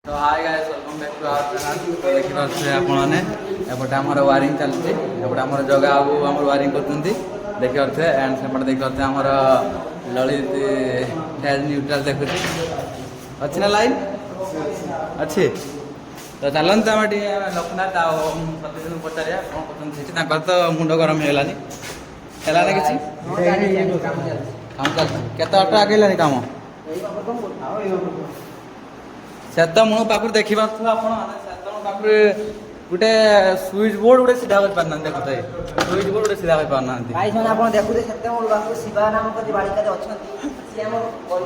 तो hi guys welcome back to our channel. तो देखि पाछे आपण माने एपटे हमर वायरिंग चलती एपटे हमर जगह आबू हमर वायरिंग करतुंती देखि पाछे एंड सेपटे देखि पाछे हमर ललित हेड न्यूट्रल देखुची अछि ना लाइन अछि। तो चलंत हम टी लोकनाथ आ प्रतिदिन पचारिया कोन पसंद छै ताकर तो मुंड गरम हेलानी हेला ना किछि काम चल केता अटा आगेलानी काम सेत मु पाखु देखिबा आपण माने सेत मु पाखु गुटे स्विच बोर्ड गुटे सीधा कर पारना देखते स्विच बोर्ड गुटे सीधा कर पारना गाइस माने आपण देखुते सेत मु बाखु शिवा नाम को बालिका जे अछंती से हम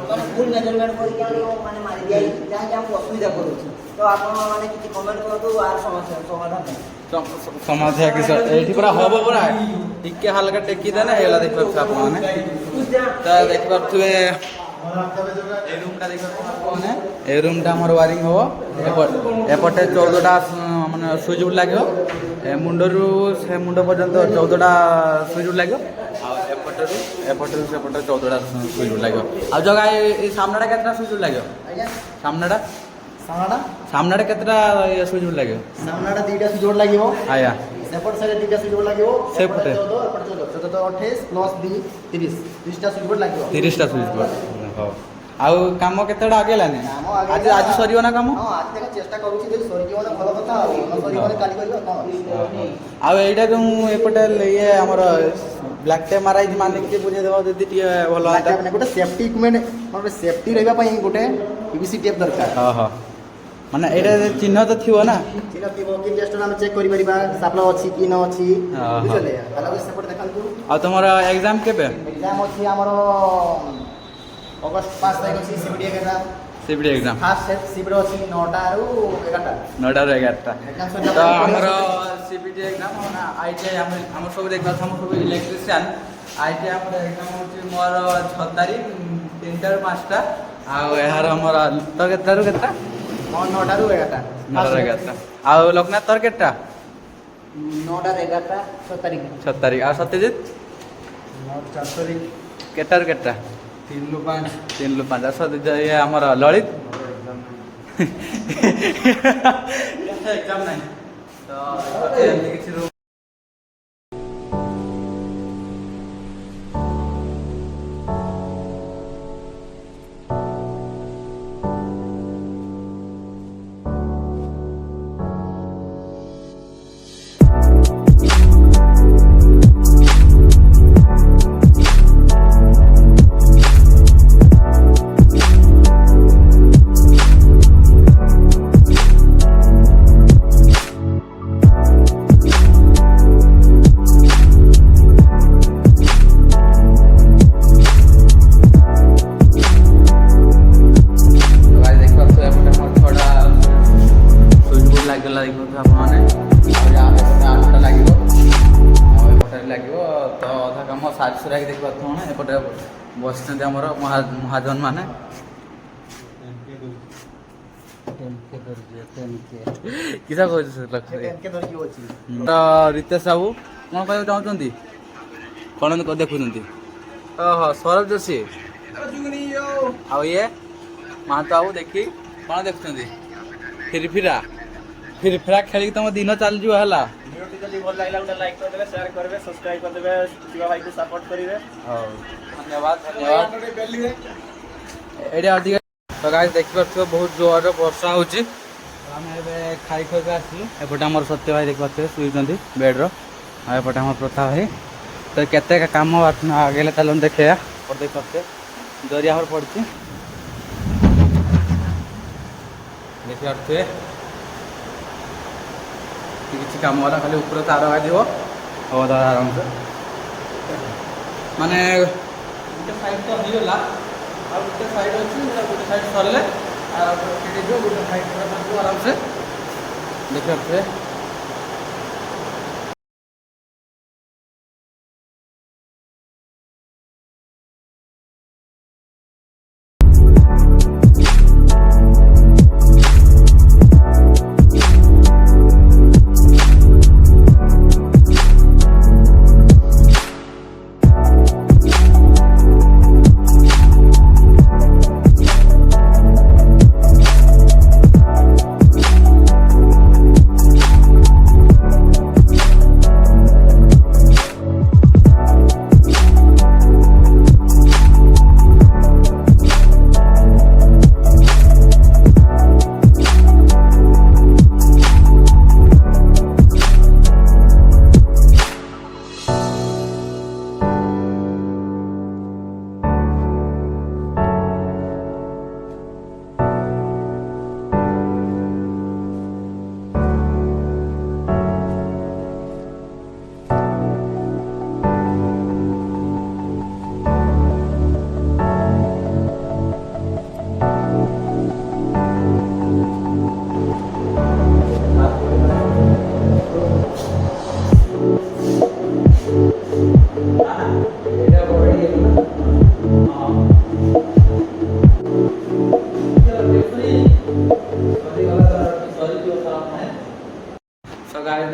माने फुल मेजरमेंट करि के माने मारि दिया जहां जे हम असुविधा करू तो आपण माने किछि कमेंट करतो आर समस्या समाधान समाधान कि एठी पूरा हबो पूरा टिके हल्का टेकी देना हेला देख पाछ आपण माने त देख पाथुए ए रूमटा देख पाने ए रूमटा हमर वायरिंग हो एपटे 14टा माने स्विच बोर्ड लागो ए मुंडरू से मुंड पर्यंत 14टा स्विच बोर्ड लागो आ एपटरू से एपटे 14टा स्विच बोर्ड लागो आ जगह ए सामनाटा केतना स्विच बोर्ड लागो सामनाटा सामनाटा केतना स्विच बोर्ड लागो सामनाटा दुईटा स्विच बोर्ड लागिवो आया सेपट साइड दुईटा स्विच बोर्ड लागिवो सेपटे 14 28 प्लस 30 30टा स्विच बोर्ड लागिवो 30टा स्विच बोर्ड हो आउ काम केतेडा आगेलानी आज आज सरियो ना काम हां आज तक चेष्टा करूची जे सरियो ना भलो कथा न सरियो ना काली करियो कोन आउ एटा जो एपटे ये हमर ब्लैक टेप माराई माने के बुझे देबो जदी टी भलो आता माने गोटे सेफ्टी इक्विपमेंट माने सेफ्टी रहबा पई गोटे पीवीसी टेप दरकार हां हां माने एटा चिन्ह तो थिवो ना चिन्ह थिवो कि टेस्ट हम चेक करि परिबा सापला अछि कि न अछि बुझले अलग सेपट देखंतु आ तमरा एग्जाम केबे एग्जाम अछि हमरो अगस्त 5 तारिख अछि CBD exam fast set CBD अछि 9टा रु 11टा 9टा रु 11टा तो हमरो सीबीडी एग्जाम ना आईटीआई हम सब देखबा हम सब इलेक्ट्रिशियन आईटीआई हमर एग्जाम होछि मोर 6 तारिख 3टा रु 5टा आ यार हमर तो केता रु केता 9टा रु 11टा 9टा रु 11टा आ लोकनाथ तोर केटा 9टा रु 11टा 6 तारिख 6 तारिख आ सत्यजित 4 तारिख केटा रु केटा 3 रु 5 3 रु 5 सद ये हमर ललित एग्जाम नहीं तो एमती किछि एपटे बस महाजन माने किसा तो रितेश बाबू कौन कह चाहते कौन देखुं ओहो सौरभ जोशी आ ये महातो बाबू देखी कौन देखुं फिरफिरा खेल तुम दिन चल जो है भल लागला गोटे लाइक कर देबे शेयर करबे सब्सक्राइब कर देबे शिवा भाई को सपोर्ट करिवे धन्यवाद एडे अधिक तो गाइस देखि परथो बहुत जोर वर्षा होची हम एबे खाई खो के आसी एपटे हमर सत्य भाई देखि परथो सुइचंदी बेड रो आ एपटे हमर प्रथा भाई तो केते का काम आगेले तलन देखेया और देख परथे दरिया हर पड़ची देखि परथे किसी काम वाला खाली ऊपर तार बाजिबो हो दादा आराम से माने गोटे साइड तो हिगला आ गोटे साइड अछि गोटे साइड सरले आ केटे जो गोटे साइड पर आराम से देखते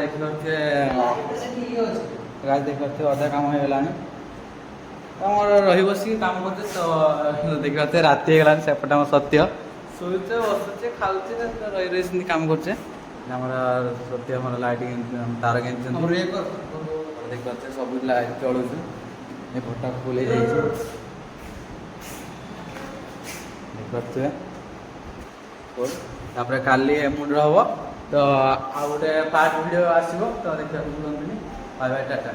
ଦେଖିପାରୁଥିବେ ଗାଈ ଦେଖିପାରୁଥିବେ ଅଧା କାମ ହେଇଗଲାଣି। ଆମର ରହି ବସିକି କାମ କରୁଛେ ତ ଦେଖିପାରୁଥିବେ ରାତି ହେଇଗଲାଣି। ସେପଟେ ଆମର ସତ୍ୟ ଶୋଇଛେ ବସୁଛେ ଖାଉଛେ ରହି ରହି ସେମିତି କାମ କରୁଛେ। ଆମର ସତ୍ୟ ଆମର ଲାଇଟ୍ ତାର କିଣିଛନ୍ତି ଦେଖିପାରୁଥିବେ ସବୁ ଲାଇଟ୍ ଚଳୁଛି। ଏ ଫଟା ଫୁଲ ହେଇଯାଇଛି ଦେଖିପାରୁଥିବେ। ତାପରେ କାଲି ଏମୁଣ୍ଡର ହବ ତ ଆଉ ଗୋଟେ ପାର୍ଟ ଭିଡ଼ିଓ ଆସିବ ତ ଦେଖିବାକୁ ଭୁଲନ୍ତୁନି। Bye bye Tata.